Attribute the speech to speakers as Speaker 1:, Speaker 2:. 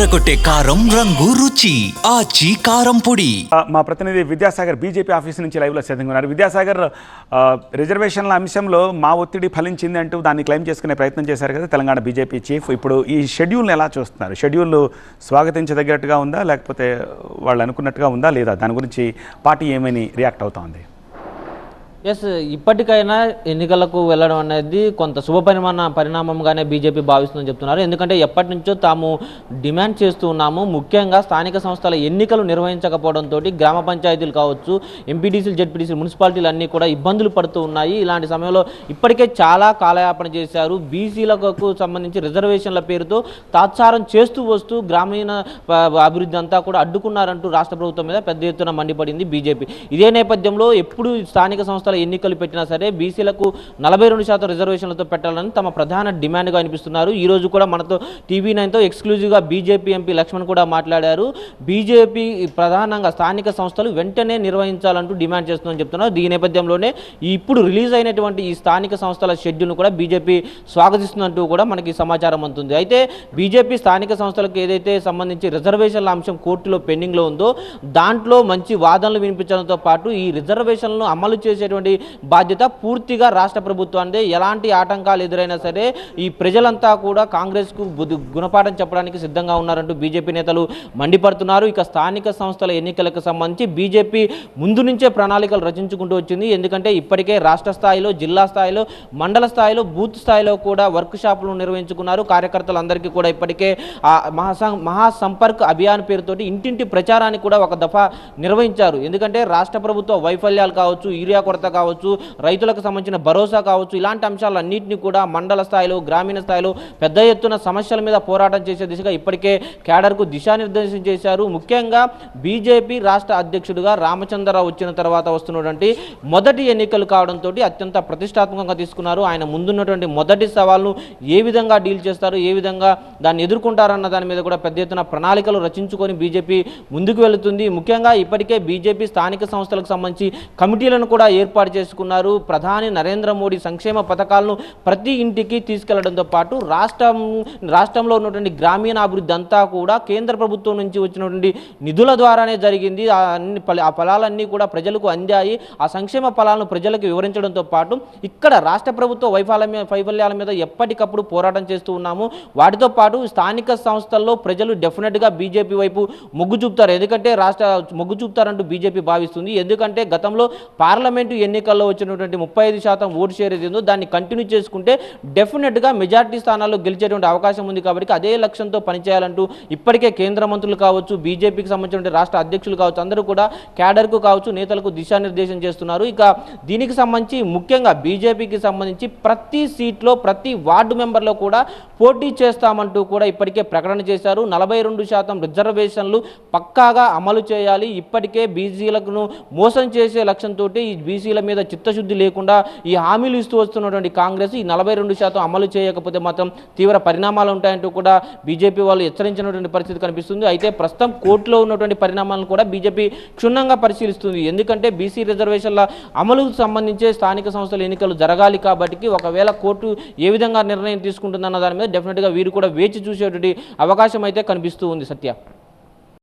Speaker 1: అదరకొట్టే కారం రంగు రుచి ఆచి కారం పొడి.
Speaker 2: మా ప్రతినిధి విద్యాసాగర్ బీజేపీ ఆఫీస్ నుంచి లైవ్లో సిద్ధంగా ఉన్నారు. విద్యాసాగర్, రిజర్వేషన్ల అంశంలో మా ఒత్తిడి ఫలించింది అంటూ దాన్ని క్లెయిమ్ చేసుకునే ప్రయత్నం చేశారు కదా తెలంగాణ బీజేపీ చీఫ్. ఇప్పుడు ఈ షెడ్యూల్ని ఎలా చూస్తున్నారు? షెడ్యూల్ స్వాగతించదగ్గట్టుగా ఉందా, లేకపోతే వాళ్ళు అనుకున్నట్టుగా ఉందా లేదా? దాని గురించి పార్టీ ఏమని రియాక్ట్ అవుతోంది?
Speaker 3: ఇప్పటికైనా ఎన్నికలకు వెళ్ళడం అనేది కొంత పరిణామంగానే బీజేపీ భావిస్తుందని చెప్తున్నారు. ఎందుకంటే ఎప్పటి నుంచో తాము డిమాండ్ చేస్తూ ఉన్నాము. ముఖ్యంగా స్థానిక సంస్థల ఎన్నికలు నిర్వహించకపోవడంతో గ్రామ పంచాయతీలు కావచ్చు, ఎంపీటీసీలు, జెడ్పీటీసీలు, మున్సిపాలిటీలు అన్నీ కూడా ఇబ్బందులు పడుతూ ఉన్నాయి. ఇలాంటి సమయంలో ఇప్పటికే చాలా కాలయాపన చేశారు. బీసీలకు సంబంధించి రిజర్వేషన్ల పేరుతో తాత్సారం చేస్తూ వస్తూ గ్రామీణ అభివృద్ధి అంతా కూడా అడ్డుకున్నారంటూ రాష్ట్ర ప్రభుత్వం మీద పెద్ద ఎత్తున మండిపడింది బీజేపీ. ఇదే నేపథ్యంలో ఎప్పుడు స్థానిక సంస్థల ఎన్నికలు పెట్టినా సరే బీసీలకు 42% రిజర్వేషన్లతో పెట్టాలని తమ ప్రధాన డిమాండ్గా అనిపిస్తున్నారు. ఈ రోజు కూడా మనతో TV9తో ఎక్స్క్లూజివ్గా బీజేపీ ఎంపీ లక్ష్మణ్ కూడా మాట్లాడారు. బీజేపీ ప్రధానంగా స్థానిక సంస్థలు వెంటనే నిర్వహించాలంటూ డిమాండ్ చేస్తుందని చెప్తున్నారు. దీని నేపథ్యంలోనే ఇప్పుడు రిలీజ్ అయినటువంటి ఈ స్థానిక సంస్థల షెడ్యూల్ను కూడా బీజేపీ స్వాగతిస్తుందంటూ కూడా మనకి సమాచారం అందుతుంది. అయితే బీజేపీ స్థానిక సంస్థలకు ఏదైతే సంబంధించి రిజర్వేషన్ల అంశం కోర్టులో పెండింగ్లో ఉందో దాంట్లో మంచి వాదనలు వినిపించడంతో పాటు ఈ రిజర్వేషన్లను అమలు చేసేటువంటి బాధ్యత పూర్తిగా రాష్ట్ర ప్రభుత్వాన్ని. ఎలాంటి ఆటంకాలు ఎదురైనా సరే ఈ ప్రజలంతా కూడా కాంగ్రెస్కు గుణపాఠం చెప్పడానికి సిద్ధంగా ఉన్నారంటూ బీజేపీ నేతలు మండిపడుతున్నారు. ఇక స్థానిక సంస్థల ఎన్నికలకు సంబంధించి బీజేపీ ముందు నుంచే ప్రణాళికలు రచించుకుంటూ వచ్చింది. ఎందుకంటే ఇప్పటికే రాష్ట్ర స్థాయిలో, జిల్లా స్థాయిలో, మండల స్థాయిలో, బూత్ స్థాయిలో కూడా వర్క్ షాపులు నిర్వహించుకున్నారు. కార్యకర్తలందరికీ కూడా ఇప్పటికే మహాసంపర్క్ అభియాన్ పేరుతోటి ఇంటింటి ప్రచారాన్ని కూడా ఒక దఫా నిర్వహించారు. ఎందుకంటే రాష్ట్ర ప్రభుత్వ వైఫల్యాలు కావచ్చు, యూరియా కొరత కావచ్చు, రైతులకు సంబంధించిన భరోసా కావచ్చు, ఇలాంటి అంశాలన్నింటినీ కూడా మండల స్థాయిలో, గ్రామీణ స్థాయిలో పెద్ద ఎత్తున సమస్యల మీద పోరాటం చేసే దిశగా ఇప్పటికే క్యాడర్కు దిశానిర్దేశం చేశారు. ముఖ్యంగా బీజేపీ రాష్ట్ర అధ్యక్షుడిగా రామచంద్రరావు వచ్చిన తర్వాత వస్తున్నటువంటి మొదటి ఎన్నికలు కావడంతో అత్యంత ప్రతిష్టాత్మకంగా తీసుకున్నారు. ఆయన ముందున్నటువంటి మొదటి సవాల్ను ఏ విధంగా డీల్ చేస్తారు, ఏ విధంగా దాన్ని ఎదుర్కొంటారన్న దాని మీద కూడా పెద్ద ఎత్తున ప్రణాళికలు రచించుకొని బీజేపీ ముందుకు వెళుతుంది. ముఖ్యంగా ఇప్పటికే బీజేపీ స్థానిక సంస్థలకు సంబంధించి కమిటీలను కూడా ఏర్పాటు చేసుకున్నారు. ప్రధాని నరేంద్ర మోడీ సంక్షేమ పథకాలను ప్రతి ఇంటికి తీసుకెళ్లడంతో పాటు రాష్ట్రంలో ఉన్నటువంటి గ్రామీణ అభివృద్ధి అంతా కూడా కేంద్ర ప్రభుత్వం నుంచి వచ్చినటువంటి నిధుల ద్వారానే జరిగింది. ఆ ఫలాలన్నీ కూడా ప్రజలకు అందాయి. ఆ సంక్షేమ ఫలాలను ప్రజలకు వివరించడంతో పాటు ఇక్కడ రాష్ట్ర ప్రభుత్వ వైఫల్యాల మీద ఎప్పటికప్పుడు పోరాటం చేస్తూ ఉన్నాము. వాటితో పాటు స్థానిక సంస్థల్లో ప్రజలు డెఫినెట్గా బీజేపీ వైపు మొగ్గు చూపుతారు. ఎందుకంటే మొగ్గు చూపుతారంటూ బీజేపీ భావిస్తుంది. ఎందుకంటే గతంలో పార్లమెంటు ఎన్నికల్లో వచ్చినటువంటి 35% ఓటు షేర్ ఏది ఉందో దాన్ని కంటిన్యూ చేసుకుంటే డెఫినెట్గా మెజార్టీ స్థానాల్లో గెలిచేటువంటి అవకాశం ఉంది. కాబట్టి అదే లక్ష్యంతో పనిచేయాలంటూ ఇప్పటికే కేంద్ర మంత్రులు కావచ్చు, బీజేపీకి సంబంధించిన రాష్ట్ర అధ్యక్షులు కావచ్చు, అందరూ కూడా క్యాడర్కు కావచ్చు, నేతలకు దిశానిర్దేశం చేస్తున్నారు. ఇక దీనికి సంబంధించి ముఖ్యంగా బీజేపీకి సంబంధించి ప్రతి సీట్లో, ప్రతి వార్డు మెంబర్లో కూడా పోటీ చేస్తామంటూ కూడా ఇప్పటికే ప్రకటన చేశారు. 42% రిజర్వేషన్లు పక్కాగా అమలు చేయాలి. ఇప్పటికే బీసీలకు మోసం చేసే లక్ష్యంతో ఈ బీసీల మీద చిత్తశుద్ధి లేకుండా ఈ హామీలు ఇస్తూ వస్తున్నటువంటి కాంగ్రెస్ ఈ 42% అమలు చేయకపోతే మాత్రం తీవ్ర పరిణామాలు ఉంటాయంటూ కూడా బీజేపీ వాళ్ళు హెచ్చరించినటువంటి పరిస్థితి కనిపిస్తుంది. అయితే ప్రస్తుతం కోర్టులో ఉన్నటువంటి పరిణామాలను కూడా బీజేపీ క్షుణ్ణంగా పరిశీలిస్తుంది. ఎందుకంటే బీసీ రిజర్వేషన్ల అమలుకు సంబంధించే స్థానిక సంస్థల ఎన్నికలు జరగాలి. కాబట్టి ఒకవేళ కోర్టు ఏ విధంగా నిర్ణయం తీసుకుంటుందన్న దాని మీద డెఫినెట్గా వీరు కూడా వేచి చూసేటువంటి అవకాశం అయితే కనిపిస్తూ ఉంది. సత్య.